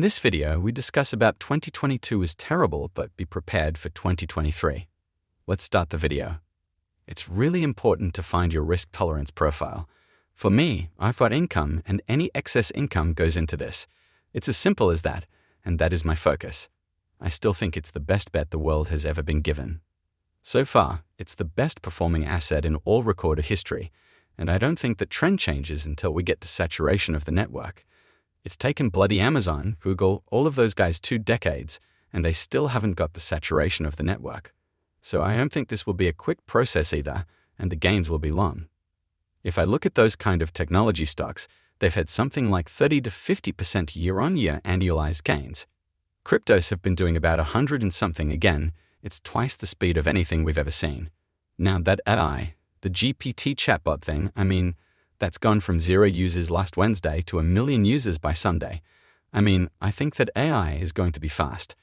this video, we discuss about 2022 is terrible, but be prepared for 2023. Let's start the video. It's really important to find your risk tolerance profile. For me, I've got income, and any excess income goes into this. It's as simple as that, and that is my focus. I still think it's the best bet the world has ever been given. So far, it's the best performing asset in all recorded history, and I don't think that trend changes until we get to saturation of the network. It's taken bloody Amazon, Google, all of those guys 2 decades, and they still haven't got the saturation of the network. So I don't think this will be a quick process either, and the gains will be long. If I look at those kind of technology stocks, they've had something like 30 to 50% year-on-year annualized gains. Cryptos have been doing about 100 and something again. It's twice the speed of anything we've ever seen. Now that AI, the GPT chatbot thing, that's gone from 0 users last Wednesday to 1 million users by Sunday. I think that AI is going to be fast.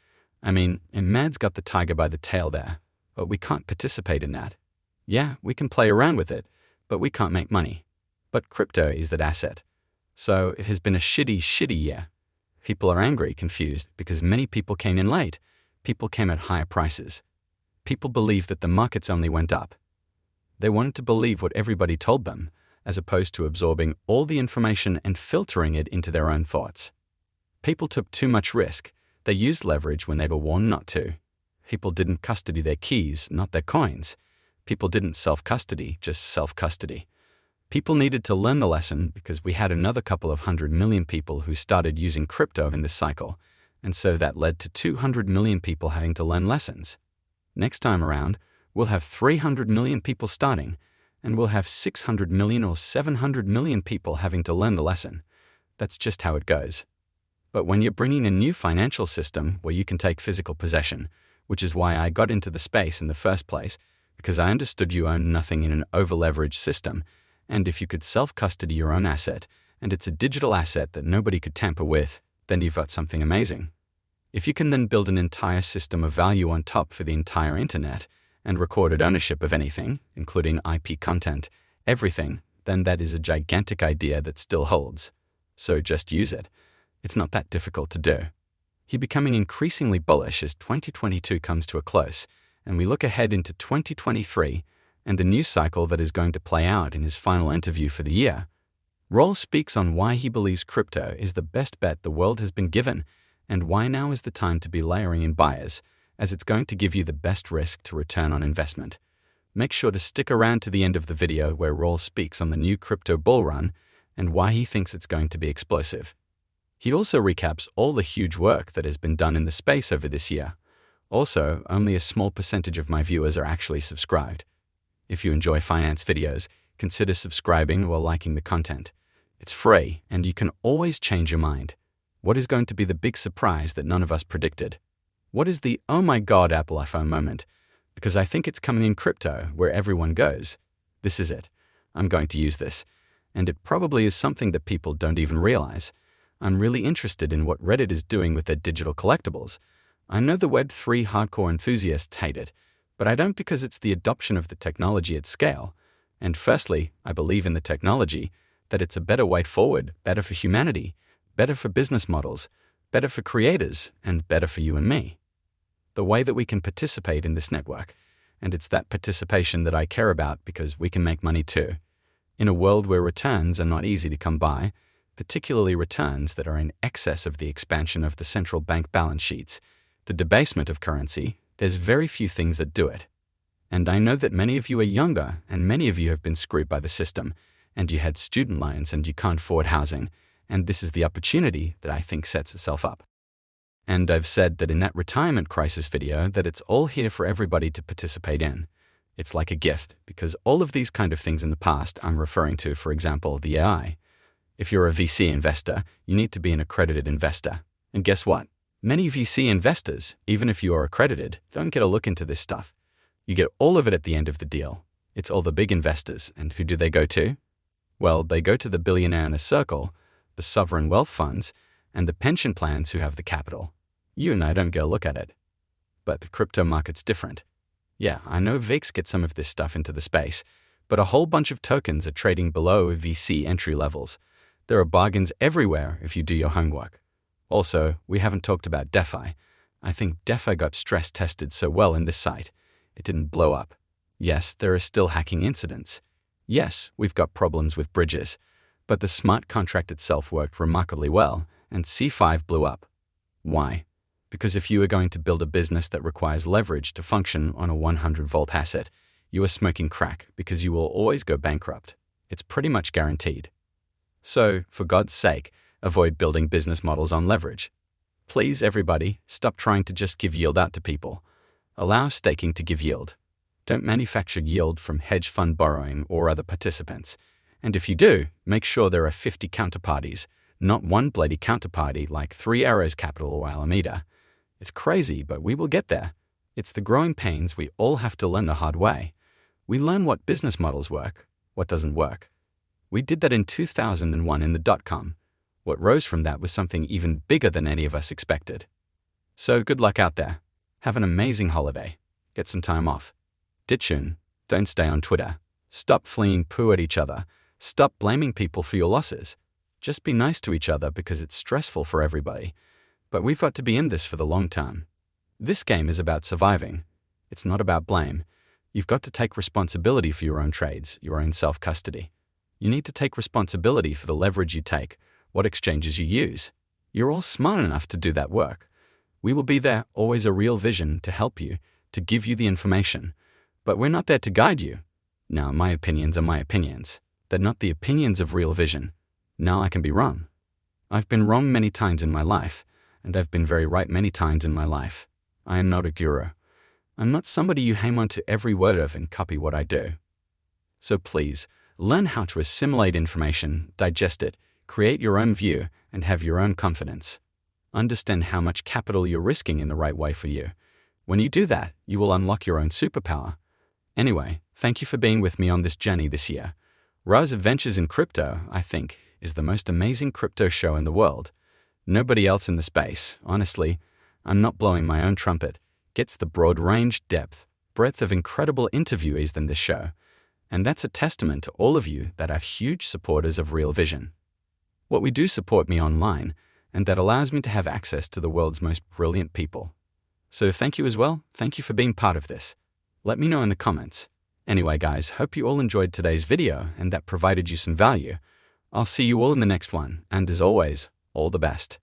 And Mad's got the tiger by the tail there, but we can't participate in that. Yeah, we can play around with it, but we can't make money. But crypto is that asset. So it has been a shitty year. People are angry, confused, because many people came in late. People came at higher prices. People believe that the markets only went up. They wanted to believe what everybody told them, as opposed to absorbing all the information and filtering it into their own thoughts. People took too much risk. They used leverage when they were warned not to. People didn't custody their keys, not their coins. People didn't self-custody, just self-custody. People needed to learn the lesson because we had another couple of 100 million people who started using crypto in this cycle, and so that led to 200 million people having to learn lessons. Next time around, we'll have 300 million people starting, and we'll have 600 million or 700 million people having to learn the lesson. That's just how it goes. But when you're bringing a new financial system where you can take physical possession, which is why I got into the space in the first place, because I understood you own nothing in an over-leveraged system, and if you could self-custody your own asset, and it's a digital asset that nobody could tamper with, then you've got something amazing. If you can then build an entire system of value on top for the entire internet, and recorded ownership of anything, including IP content, everything, then that is a gigantic idea that still holds. So just use it. It's not that difficult to do. He's becoming increasingly bullish as 2022 comes to a close, and we look ahead into 2023 and the news cycle that is going to play out in his final interview for the year. Rawls speaks on why he believes crypto is the best bet the world has been given, and why now is the time to be layering in buyers, as it's going to give you the best risk to return on investment. Make sure to stick around to the end of the video where Rawls speaks on the new crypto bull run and why he thinks it's going to be explosive. He also recaps all the huge work that has been done in the space over this year. Also, only a small percentage of my viewers are actually subscribed. If you enjoy finance videos, consider subscribing or liking the content. It's free, and you can always change your mind. What is going to be the big surprise that none of us predicted? What is the oh my god Apple iPhone moment? Because I think it's coming in crypto, where everyone goes. This is it. I'm going to use this. And it probably is something that people don't even realize. I'm really interested in what Reddit is doing with their digital collectibles. I know the Web3 hardcore enthusiasts hate it, but I don't, because it's the adoption of the technology at scale. And firstly, I believe in the technology, that it's a better way forward, better for humanity, better for business models, better for creators, and better for you and me. The way that we can participate in this network, and it's that participation that I care about because we can make money too. In a world where returns are not easy to come by, particularly returns that are in excess of the expansion of the central bank balance sheets, the debasement of currency, there's very few things that do it. And I know that many of you are younger, and many of you have been screwed by the system, and you had student loans and you can't afford housing, and this is the opportunity that I think sets itself up. And I've said that in that retirement crisis video that it's all here for everybody to participate in. It's like a gift, because all of these kind of things in the past I'm referring to, for example, the AI. If you're a VC investor, you need to be an accredited investor. And guess what? Many VC investors, even if you are accredited, don't get a look into this stuff. You get all of it at the end of the deal. It's all the big investors, and who do they go to? Well, they go to the billionaire inner circle, the sovereign wealth funds, and the pension plans who have the capital. You and I don't get a look at it. But the crypto market's different. Yeah, I know VIX get some of this stuff into the space, but a whole bunch of tokens are trading below VC entry levels. There are bargains everywhere if you do your homework. Also, we haven't talked about DeFi. I think DeFi got stress tested so well in this site. It didn't blow up. Yes, there are still hacking incidents. Yes, we've got problems with bridges. But the smart contract itself worked remarkably well, and C5 blew up. Why? Because if you are going to build a business that requires leverage to function on a 100-volt asset, you are smoking crack because you will always go bankrupt. It's pretty much guaranteed. So, for God's sake, avoid building business models on leverage. Please, everybody, stop trying to just give yield out to people. Allow staking to give yield. Don't manufacture yield from hedge fund borrowing or other participants. And if you do, make sure there are 50 counterparties, not one bloody counterparty like 3 Arrows Capital or Alameda. It's crazy, but we will get there. It's the growing pains we all have to learn the hard way. We learn what business models work, what doesn't work. We did that in 2001 in the dot-com. What rose from that was something even bigger than any of us expected. So good luck out there. Have an amazing holiday. Get some time off. Ditchun. Don't stay on Twitter. Stop fleeing poo at each other. Stop blaming people for your losses. Just be nice to each other because it's stressful for everybody. But we've got to be in this for the long term. This game is about surviving. It's not about blame. You've got to take responsibility for your own trades, your own self-custody. You need to take responsibility for the leverage you take, what exchanges you use. You're all smart enough to do that work. We will be there, always a real vision to help you, to give you the information. But we're not there to guide you. Now, my opinions are my opinions. They're not the opinions of Real Vision. Now I can be wrong. I've been wrong many times in my life, and I've been very right many times in my life. I am not a guru. I'm not somebody you hang on to every word of and copy what I do. So please, learn how to assimilate information, digest it, create your own view, and have your own confidence. Understand how much capital you're risking in the right way for you. When you do that, you will unlock your own superpower. Anyway, thank you for being with me on this journey this year. Ra's Adventures in Crypto, I think, is the most amazing crypto show in the world. Nobody else in the space, honestly, I'm not blowing my own trumpet, gets the broad range, depth, breadth of incredible interviewees than this show. And that's a testament to all of you that are huge supporters of Real Vision. What we do support me online, and that allows me to have access to the world's most brilliant people. So thank you as well. Thank you for being part of this. Let me know in the comments. Anyway, guys, hope you all enjoyed today's video and that provided you some value. I'll see you all in the next one, and as always, all the best.